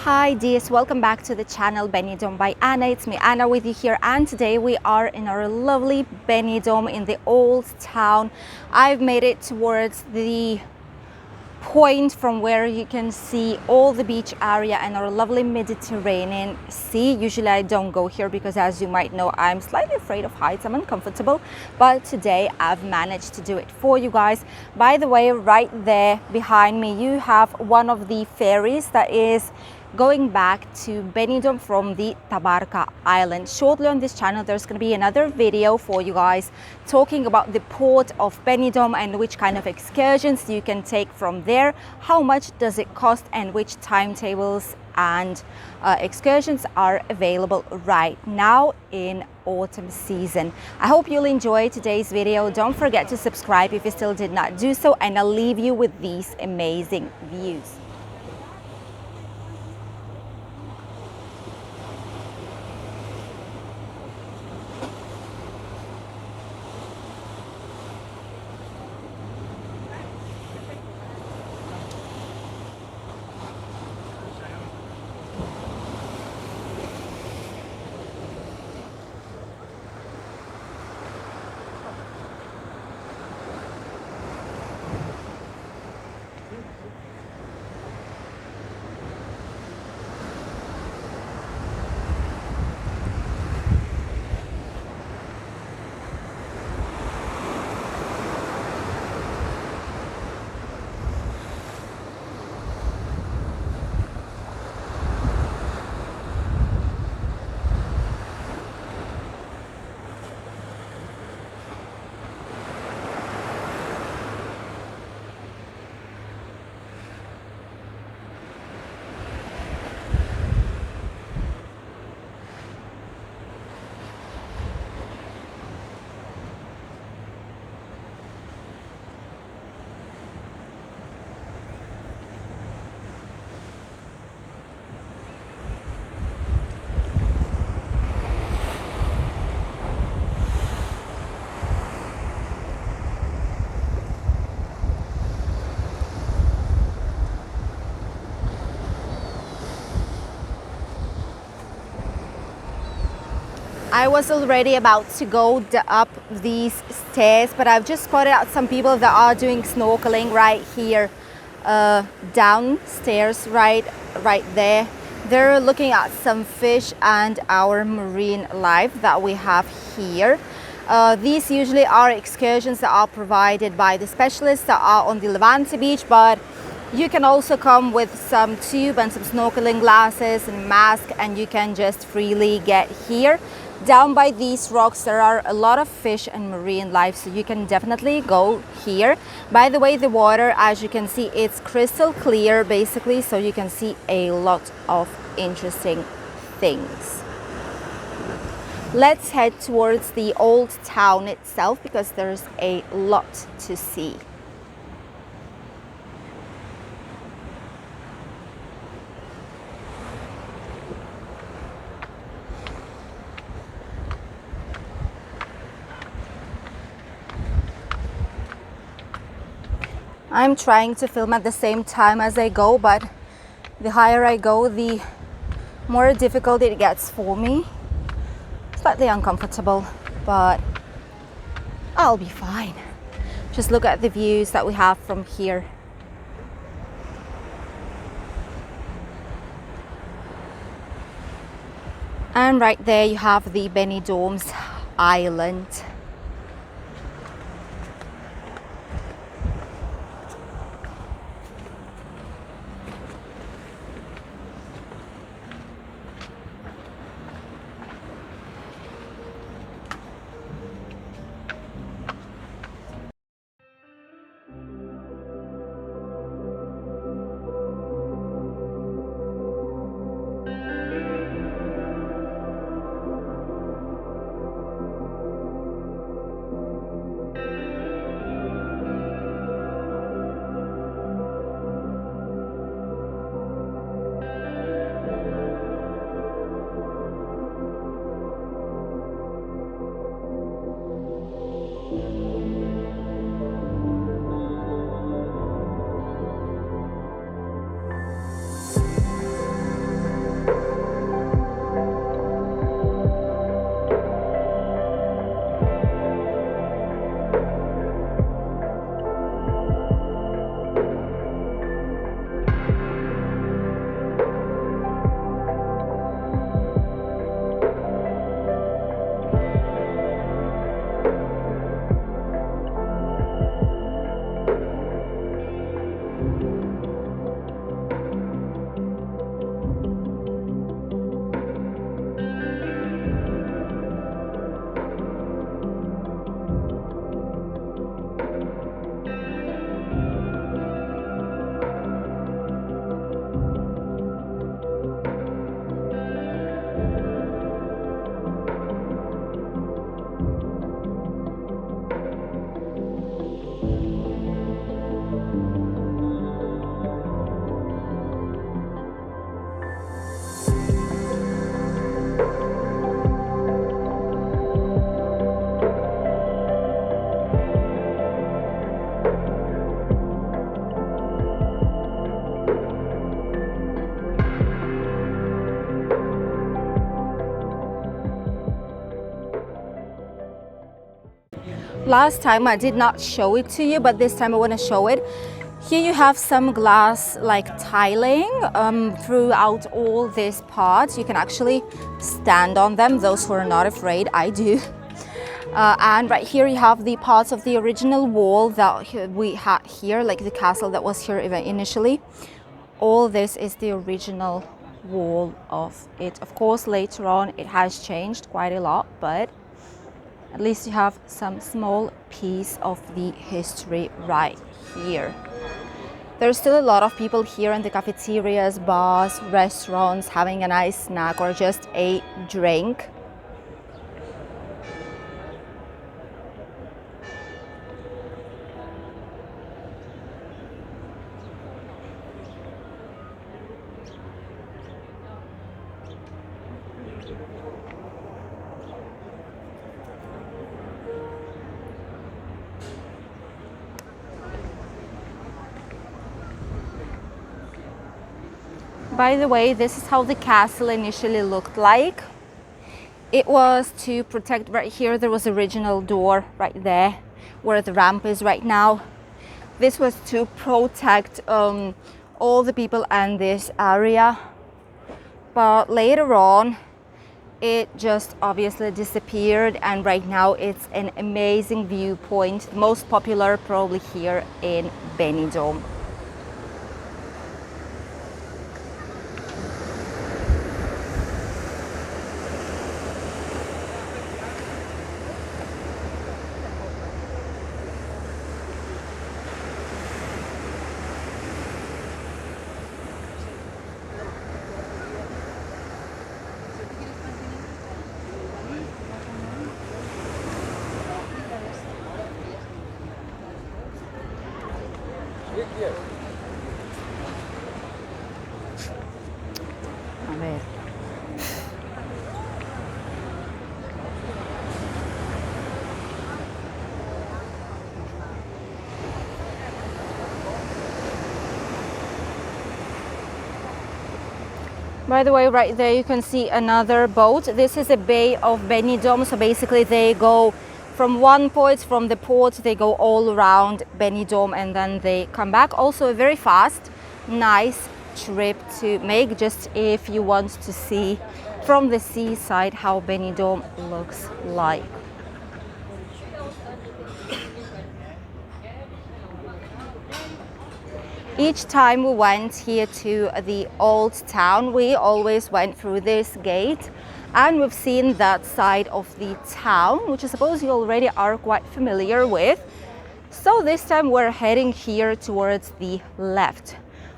Hi dears, welcome back to the channel Benidorm by Anna. It's me Anna with you here, and today we are in our lovely Benidorm in the old town. I've made it towards the point from where you can see all the beach area and our lovely Mediterranean Sea. Usually I don't go here because, as you might know, I'm slightly afraid of heights. I'm uncomfortable, but today I've managed to do it for you guys. By the way, right there behind me you have one of the ferries that is going back to Benidorm from the Tabarka Island. Shortly on this channel there's going to be another video for you guys talking about the port of Benidorm and which kind of excursions you can take from there, how much does it cost, and which timetables and excursions are available right now in autumn season. I hope you'll enjoy today's video. Don't forget to subscribe if you still did not do so, and I'll leave you with these amazing views. I was already about to go up these stairs, but I've just spotted out some people that are doing snorkeling right here, downstairs, right there. They're looking at some fish and our marine life that we have here. These usually are excursions that are provided by the specialists that are on the Levante beach, but you can also come with some tube and some snorkeling glasses and mask, and you can just freely get here. Down by these rocks there are a lot of fish and marine life, so you can definitely go here. By the way, the water, as you can see, it's crystal clear basically, so you can see a lot of interesting things. Let's head towards the old town itself because there's a lot to see. I'm trying to film at the same time as I go, but the higher I go, the more difficult it gets for me. Slightly uncomfortable, but I'll be fine. Just look at the views that we have from here. And right there you have the Benidorm's island. Last time I did not show it to you, but this time I want to show it. Here you have some glass like tiling throughout all this part. You can actually stand on them, those who are not afraid, I do. And right here you have the parts of the original wall that we had here, like the castle that was here initially. All this is the original wall of it. Of course, later on it has changed quite a lot, but at least you have some small piece of the history right here. There's still a lot of people here in the cafeterias, bars, restaurants, having a nice snack or just a drink. By the way, this is how the castle initially looked like. It was to protect, right here there was original door right there where the ramp is right now. This was to protect all the people in this area. But later on, it just obviously disappeared, and right now it's an amazing viewpoint, most popular probably here in Benidorm. A ver. By the way, right there you can see another boat. This is a bay of Benidorm, so basically they go from one point, from the port, they go all around Benidorm and then they come back. Also a very fast, nice trip to make, just if you want to see from the seaside how Benidorm looks like. Each time we went here to the old town, we always went through this gate, and we've seen that side of the town, which I suppose you already are quite familiar with. So this time we're heading here towards the left.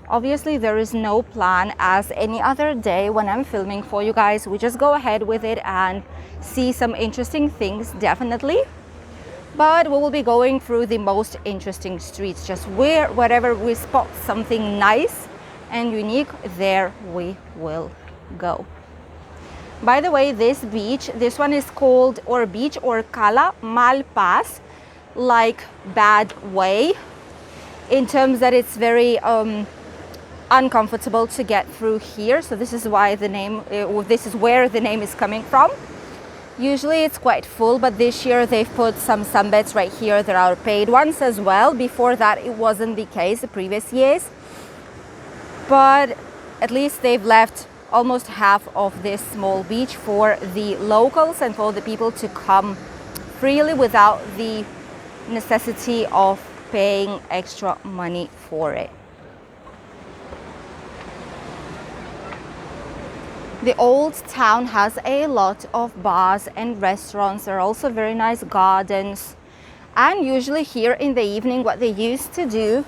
Obviously there is no plan as any other day when I'm filming for you guys. We just go ahead with it and see some interesting things, definitely. But we will be going through the most interesting streets, just wherever we spot something nice and unique, there we will go. By the way, this beach, this one is called or beach or Cala Malpas, like bad way, in terms that it's very uncomfortable to get through here. So this is why the name, this is where the name is coming from. Usually it's quite full, but this year they've put some sunbeds right here. There are paid ones as well. Before that it wasn't the case the previous years, but at least they've left almost half of this small beach for the locals and for the people to come freely without the necessity of paying extra money for it. The old town has a lot of bars and restaurants. There are also very nice gardens. And usually here in the evening, what they used to do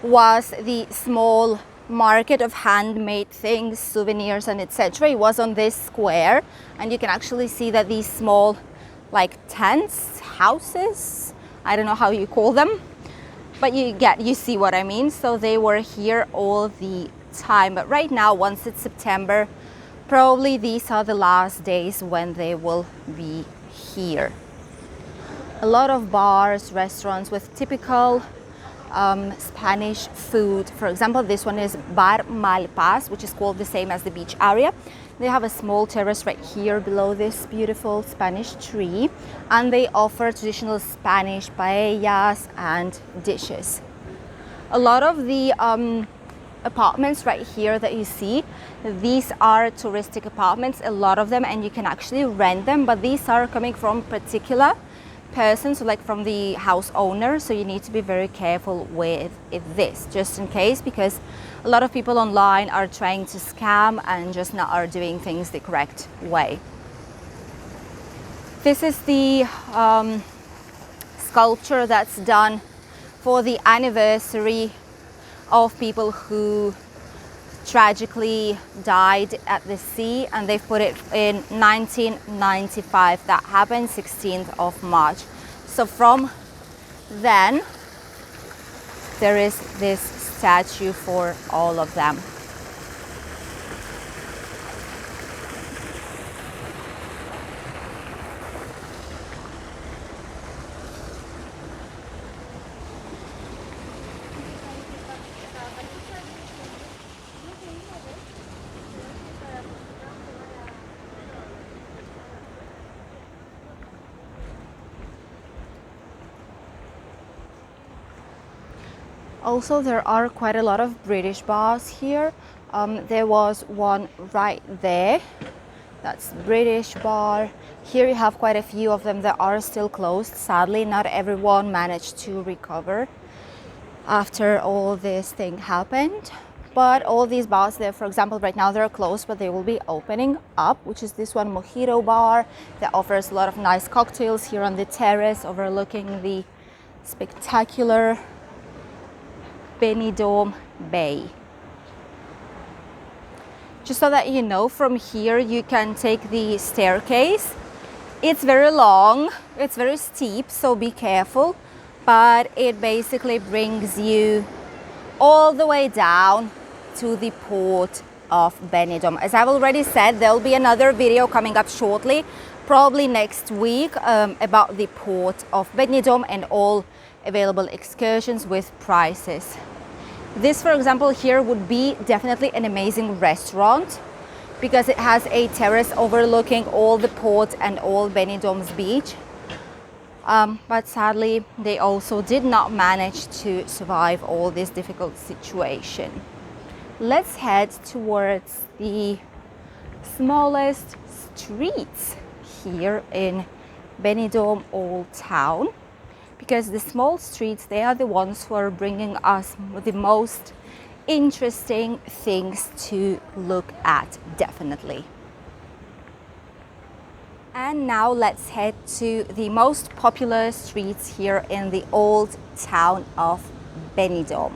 was the small market of handmade things, souvenirs and etc. It was on this square, and you can actually see that these small like tents, houses, I don't know how you call them, but you see what I mean. So they were here all the time. But right now, once it's September, probably these are the last days when they will be here. A lot of bars, restaurants with typical Spanish food. For example, this one is Bar Malpas, which is called the same as the beach area. They have a small terrace right here below this beautiful Spanish tree, and they offer traditional Spanish paellas and dishes. A lot of the apartments right here that you see, these are touristic apartments, a lot of them, and you can actually rent them, but these are coming from particular person, so like from the house owner, so you need to be very careful with this, just in case, because a lot of people online are trying to scam and just not are doing things the correct way. This is the sculpture that's done for the anniversary of people who tragically died at the sea, and they put it in 1995. That happened 16th of March. So from then there is this statue for all of them. Also, there are quite a lot of British bars here. There was one right there. That's British bar. Here you have quite a few of them that are still closed. Sadly, not everyone managed to recover after all this thing happened. But all these bars there, for example, right now they're closed, but they will be opening up, which is this one, Mojito Bar, that offers a lot of nice cocktails here on the terrace overlooking the spectacular Benidorm Bay. Just so that you know, from here you can take the staircase. It's very long, it's very steep, so be careful, but it basically brings you all the way down to the port of Benidorm. As I've already said, there'll be another video coming up shortly, probably next week, about the port of Benidorm and all available excursions with prices. This, for example, here would be definitely an amazing restaurant because it has a terrace overlooking all the port and all Benidorm's beach. But sadly, they also did not manage to survive all this difficult situation. Let's head towards the smallest streets here in Benidorm Old Town, because the small streets, they are the ones who are bringing us the most interesting things to look at, definitely. And now let's head to the most popular streets here in the old town of Benidorm.